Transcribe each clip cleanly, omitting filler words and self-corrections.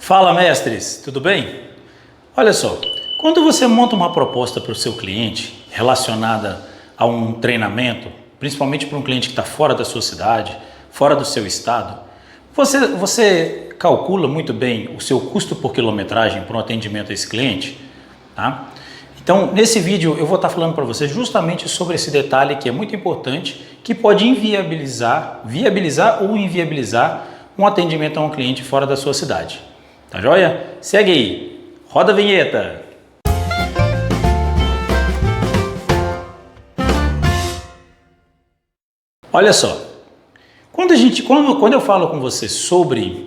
Fala, mestres, tudo bem? Olha só, quando você monta uma proposta para o seu cliente relacionada a um treinamento, principalmente para um cliente que está fora da sua cidade, fora do seu estado, você calcula muito bem o seu custo por quilometragem para um atendimento a esse cliente, tá? Então, nesse vídeo eu vou estar falando para você justamente sobre esse detalhe que é muito importante, que pode viabilizar ou inviabilizar um atendimento a um cliente fora da sua cidade. Tá joia? Segue aí, roda a vinheta! Olha só, quando eu falo com você sobre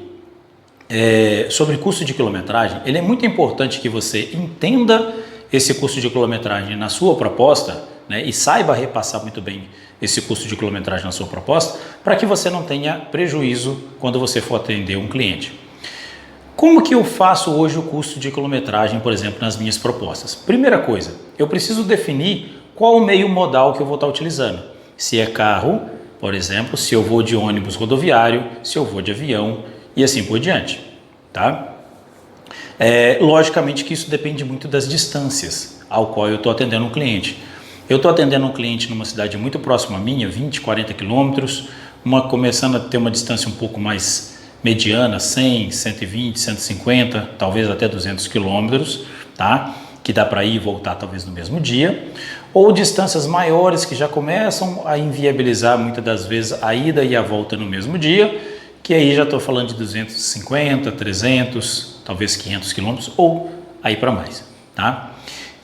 custo de quilometragem, ele é muito importante que você entenda esse custo de quilometragem na sua proposta, né, e saiba repassar muito bem esse custo de quilometragem na sua proposta, para que você não tenha prejuízo quando você for atender um cliente. Como que eu faço hoje o custo de quilometragem, por exemplo, nas minhas propostas? Primeira coisa, eu preciso definir qual o meio modal que eu vou estar utilizando. Se é carro, por exemplo, se eu vou de ônibus rodoviário, se eu vou de avião e assim por diante, tá? Logicamente que isso depende muito das distâncias ao qual eu estou atendendo um cliente. Eu estou atendendo um cliente numa cidade muito próxima à minha, 20, 40 quilômetros, começando a ter uma distância um pouco mais mediana, 100, 120, 150, talvez até 200 quilômetros, tá? Que dá para ir e voltar talvez no mesmo dia, ou distâncias maiores que já começam a inviabilizar muitas das vezes a ida e a volta no mesmo dia, que aí já estou falando de 250, 300, talvez 500 quilômetros ou aí para mais, tá?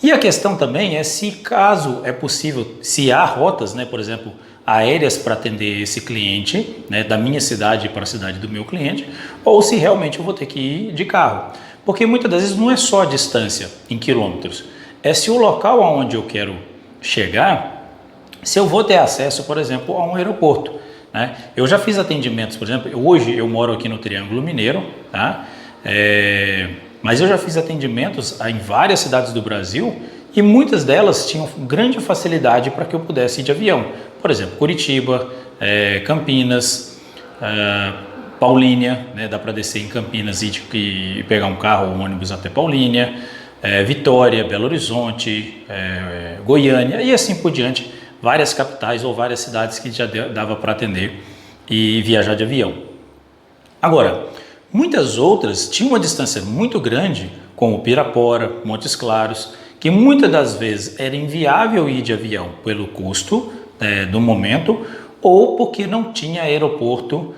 E a questão também é se caso é possível, se há rotas, né, por exemplo, aéreas para atender esse cliente, né, da minha cidade para a cidade do meu cliente, ou se realmente eu vou ter que ir de carro. Porque muitas das vezes não é só a distância em quilômetros, é se o local aonde eu quero chegar, se eu vou ter acesso, por exemplo, a um aeroporto, né? Eu já fiz atendimentos, por exemplo, hoje eu moro aqui no Triângulo Mineiro, tá? Mas eu já fiz atendimentos em várias cidades do Brasil e muitas delas tinham grande facilidade para que eu pudesse ir de avião. Por exemplo, Curitiba, Campinas, Paulínia, né, dá para descer em Campinas e pegar um carro ou um ônibus até Paulínia, Vitória, Belo Horizonte, Goiânia e assim por diante, várias capitais ou várias cidades que já dava para atender e viajar de avião. Agora, muitas outras tinham uma distância muito grande, como Pirapora, Montes Claros, que muitas das vezes era inviável ir de avião pelo custo do momento, ou porque não tinha aeroporto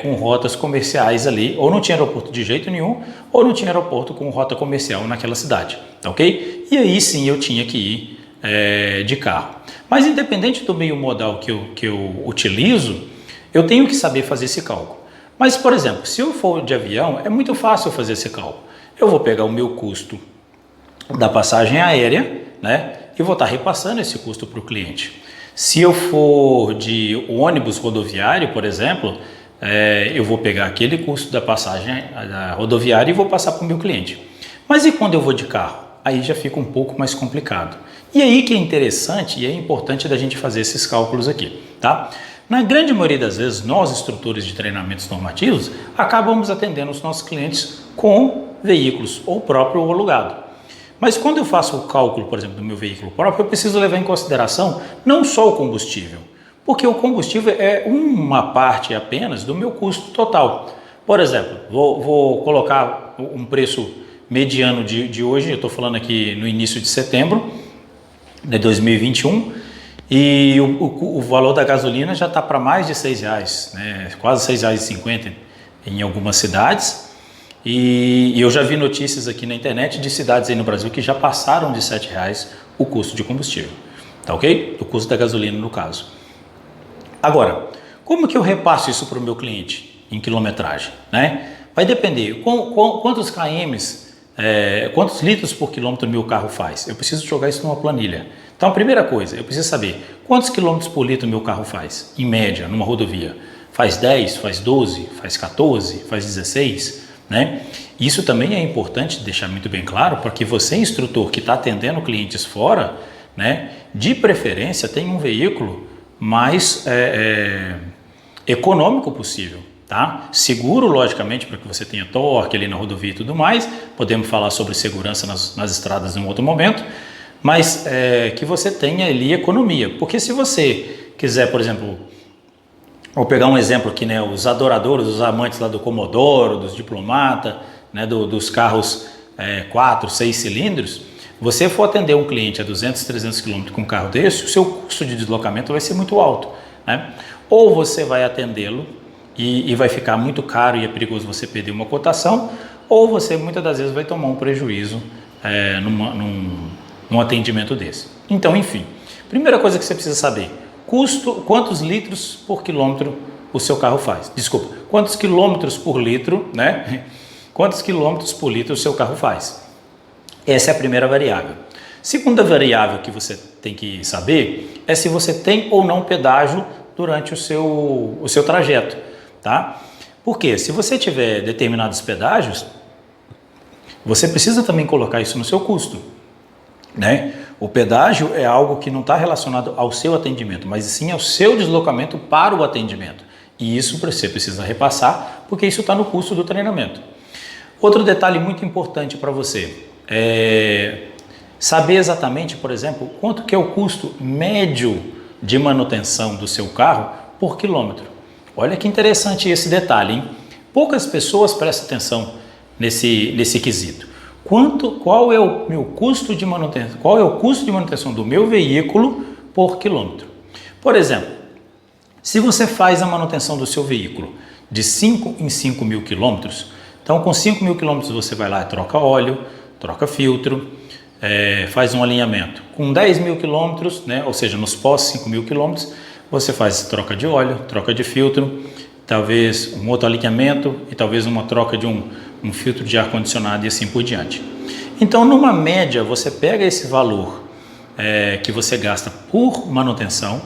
com rotas comerciais ali, ou não tinha aeroporto de jeito nenhum, ou não tinha aeroporto com rota comercial naquela cidade, tá ok? E aí sim eu tinha que ir de carro. Mas independente do meio modal que eu utilizo, eu tenho que saber fazer esse cálculo. Mas, por exemplo, se eu for de avião, é muito fácil fazer esse cálculo. Eu vou pegar o meu custo da passagem aérea, né, e vou estar repassando esse custo para o cliente. Se eu for de ônibus rodoviário, por exemplo, eu vou pegar aquele custo da passagem da rodoviária e vou passar para o meu cliente. Mas e quando eu vou de carro? Aí já fica um pouco mais complicado. E aí que é interessante e é importante da gente fazer esses cálculos aqui, tá? Na grande maioria das vezes, nós, instrutores de treinamentos normativos, acabamos atendendo os nossos clientes com veículos, ou próprio ou alugado. Mas quando eu faço o cálculo, por exemplo, do meu veículo próprio, eu preciso levar em consideração não só o combustível, porque o combustível é uma parte apenas do meu custo total. Por exemplo, vou colocar um preço mediano de hoje, eu estou falando aqui no início de setembro de 2021, e o valor da gasolina já está para mais de R$6, né? Quase R$6,50 em algumas cidades. E eu já vi notícias aqui na internet de cidades aí no Brasil que já passaram de R$7 o custo de combustível, tá ok? O custo da gasolina no caso. Agora, como que eu repasso isso para o meu cliente em quilometragem, né? Vai depender quantos kms, quantos litros por quilômetro meu carro faz. Eu preciso jogar isso numa planilha. Então, a primeira coisa, eu preciso saber quantos quilômetros por litro meu carro faz, em média, numa rodovia. Faz 10, faz 12, faz 14, faz 16, né? Isso também é importante deixar muito bem claro, porque você, instrutor que está atendendo clientes fora, né, de preferência, tem um veículo mais econômico possível. tá? Seguro, logicamente, para que você tenha torque ali na rodovia e tudo mais. Podemos falar sobre segurança nas estradas em um outro momento, mas que você tenha ali economia. Porque se você quiser, por exemplo, vou pegar um exemplo aqui, né? Os adoradores, os amantes lá do Commodore, dos Diplomata, né? Dos carros 4, 6 cilindros, você for atender um cliente a 200, 300 km com um carro desse, o seu custo de deslocamento vai ser muito alto, né? Ou você vai atendê-lo e vai ficar muito caro e é perigoso você perder uma cotação, ou você muitas das vezes vai tomar um prejuízo num atendimento desse. Então, enfim, primeira coisa que você precisa saber: custo, quantos litros por quilômetro o seu carro faz. Desculpa, quantos quilômetros por litro, né? Quantos quilômetros por litro o seu carro faz. Essa é a primeira variável. Segunda variável que você tem que saber é se você tem ou não pedágio durante o seu trajeto, tá? Porque se você tiver determinados pedágios, você precisa também colocar isso no seu custo, né? O pedágio é algo que não está relacionado ao seu atendimento, mas sim ao seu deslocamento para o atendimento. E isso você precisa repassar, porque isso está no custo do treinamento. Outro detalhe muito importante para você é saber exatamente, por exemplo, quanto que é o custo médio de manutenção do seu carro por quilômetro. Olha que interessante esse detalhe, hein? Poucas pessoas prestam atenção nesse quesito. Qual é o meu custo de manutenção? Qual é o custo de manutenção do meu veículo por quilômetro? Por exemplo, se você faz a manutenção do seu veículo de 5 em 5 mil quilômetros, então com 5 mil quilômetros você vai lá e troca óleo, troca filtro, faz um alinhamento. Com 10 mil quilômetros, né, ou seja, nos pós 5 mil quilômetros, você faz troca de óleo, troca de filtro, talvez um outro alinhamento e talvez uma troca de um filtro de ar-condicionado e assim por diante. Então, numa média, você pega esse valor que você gasta por manutenção,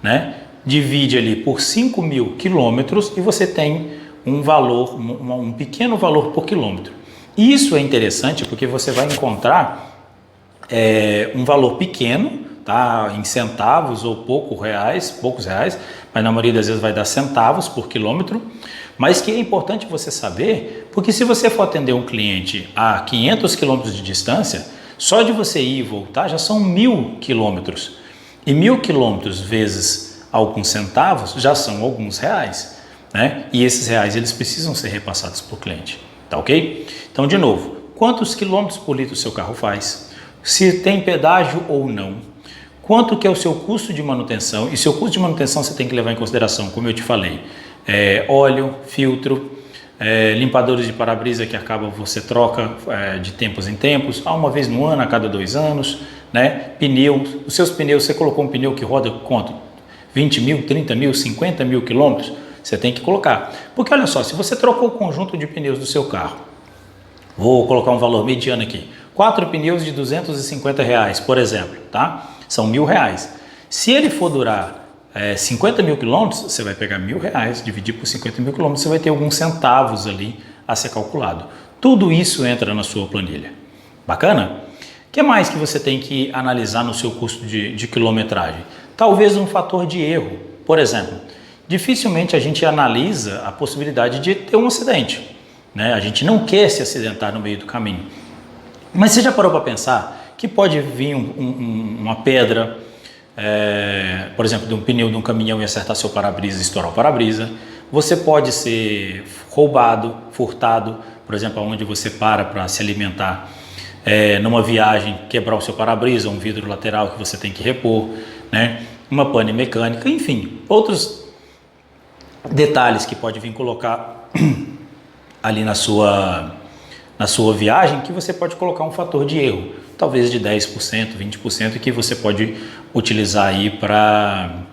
né, divide ali por 5 mil quilômetros e você tem um valor, um pequeno valor por quilômetro. Isso é interessante porque você vai encontrar um valor pequeno, tá, em centavos ou poucos reais, mas na maioria das vezes vai dar centavos por quilômetro, mas que é importante você saber, porque se você for atender um cliente a 500 quilômetros de distância, só de você ir e voltar já são 1.000 quilômetros, e 1.000 quilômetros vezes alguns centavos já são alguns reais, né? E esses reais eles precisam ser repassados para o cliente, tá ok? Então, de novo, quantos quilômetros por litro o seu carro faz? Se tem pedágio ou não? Quanto que é o seu custo de manutenção? E seu custo de manutenção você tem que levar em consideração, como eu te falei, óleo, filtro, limpadores de para-brisa que você troca de tempos em tempos, uma vez no ano, a cada 2 anos, né? Pneus, os seus pneus, você colocou um pneu que roda quanto? 20 mil, 30 mil, 50 mil quilômetros? Você tem que colocar. Porque olha só, se você trocou o conjunto de pneus do seu carro, vou colocar um valor mediano aqui, 4 pneus de R$250, por exemplo, tá? São R$1.000. Se ele for durar 50 mil quilômetros, você vai pegar R$1.000, dividir por 50 mil quilômetros, você vai ter alguns centavos ali a ser calculado. Tudo isso entra na sua planilha. Bacana? O que mais que você tem que analisar no seu custo de quilometragem? Talvez um fator de erro. Por exemplo, dificilmente a gente analisa a possibilidade de ter um acidente, né? A gente não quer se acidentar no meio do caminho. Mas você já parou para pensar que pode vir uma pedra, por exemplo, de um pneu de um caminhão e acertar seu para-brisa e estourar o para-brisa? Você pode ser roubado, furtado, por exemplo, onde você para se alimentar, numa viagem, quebrar o seu para-brisa, um vidro lateral que você tem que repor, né? Uma pane mecânica, enfim, outros detalhes que pode vir colocar ali na sua viagem, que você pode colocar um fator de erro, talvez de 10%, 20%, que você pode utilizar aí para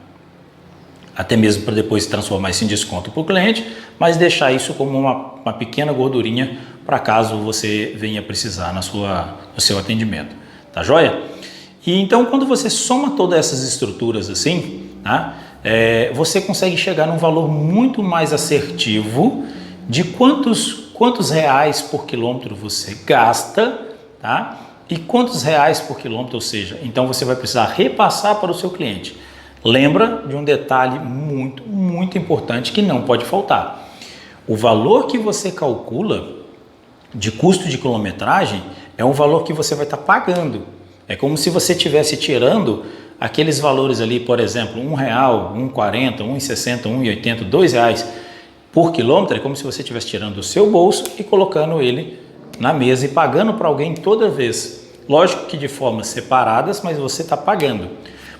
até mesmo para depois transformar isso em desconto para o cliente, mas deixar isso como uma pequena gordurinha para caso você venha precisar no seu atendimento, tá joia? E então, quando você soma todas essas estruturas assim, tá? Você consegue chegar num valor muito mais assertivo de quantos reais por quilômetro você gasta, tá? E quantos reais por quilômetro, ou seja, então você vai precisar repassar para o seu cliente. Lembra de um detalhe muito, muito importante que não pode faltar. O valor que você calcula de custo de quilometragem é um valor que você vai estar pagando. É como se você estivesse tirando aqueles valores ali, por exemplo, R$1, R$1,40, R$1,60, R$1,80, R$2 por quilômetro. É como se você estivesse tirando do seu bolso e colocando ele na mesa e pagando para alguém toda vez. Lógico que de formas separadas, mas você está pagando.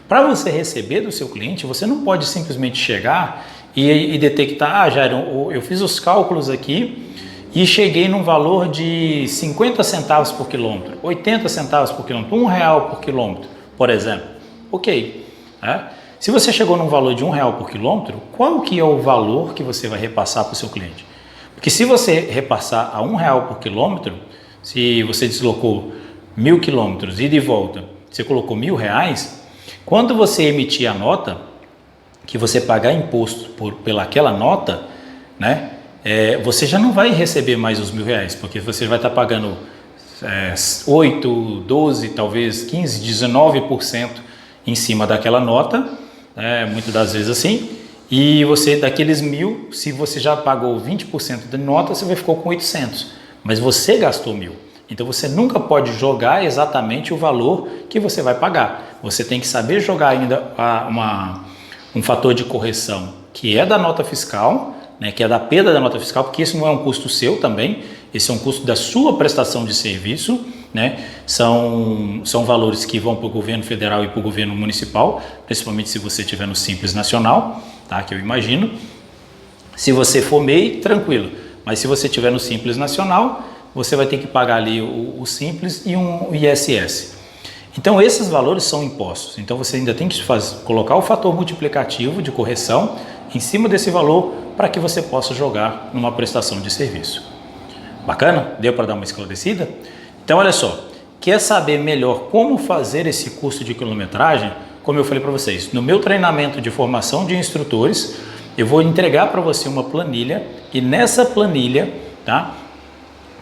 Para você receber do seu cliente, você não pode simplesmente chegar e detectar, Jairo, eu fiz os cálculos aqui e cheguei num valor de 50 centavos por quilômetro, 80 centavos por quilômetro, R$1 por quilômetro, por exemplo. Ok. Se você chegou num valor de R$1 por quilômetro, qual que é o valor que você vai repassar para o seu cliente? Porque se você repassar a R$1 por quilômetro, se você deslocou 1.000 quilômetros ida e de volta, você colocou R$1.000, quando você emitir a nota, que você pagar imposto pelaquela nota, né, você já não vai receber mais os R$1.000, porque você vai estar pagando 8, 12, talvez 15, 19% em cima daquela nota, muitas das vezes assim, e você daqueles 1.000, se você já pagou 20% de nota, você ficou com 800, mas você gastou 1.000. Então você nunca pode jogar exatamente o valor que você vai pagar. Você tem que saber jogar ainda um fator de correção que é da nota fiscal, né, que é da perda da nota fiscal, porque isso não é um custo seu também, esse é um custo da sua prestação de serviço, né? São valores que vão para o governo federal e para o governo municipal, principalmente se você estiver no Simples Nacional, tá? Que eu imagino. Se você for MEI, tranquilo, mas se você estiver no Simples Nacional, você vai ter que pagar ali o Simples e um ISS. Então esses valores são impostos, então você ainda tem que colocar o fator multiplicativo de correção em cima desse valor para que você possa jogar numa prestação de serviço. Bacana? Deu para dar uma esclarecida? Então olha só, quer saber melhor como fazer esse custo de quilometragem? Como eu falei para vocês, no meu treinamento de formação de instrutores, eu vou entregar para você uma planilha e nessa planilha, tá,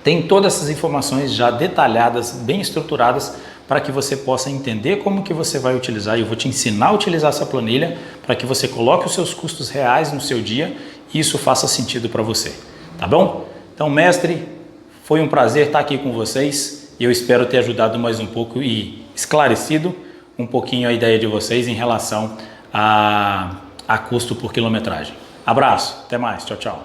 tem todas essas informações já detalhadas, bem estruturadas, para que você possa entender como que você vai utilizar. Eu vou te ensinar a utilizar essa planilha para que você coloque os seus custos reais no seu dia e isso faça sentido para você, tá bom? Então, mestre, foi um prazer estar aqui com vocês e eu espero ter ajudado mais um pouco e esclarecido um pouquinho a ideia de vocês em relação a custo por quilometragem. Abraço, até mais, tchau, tchau.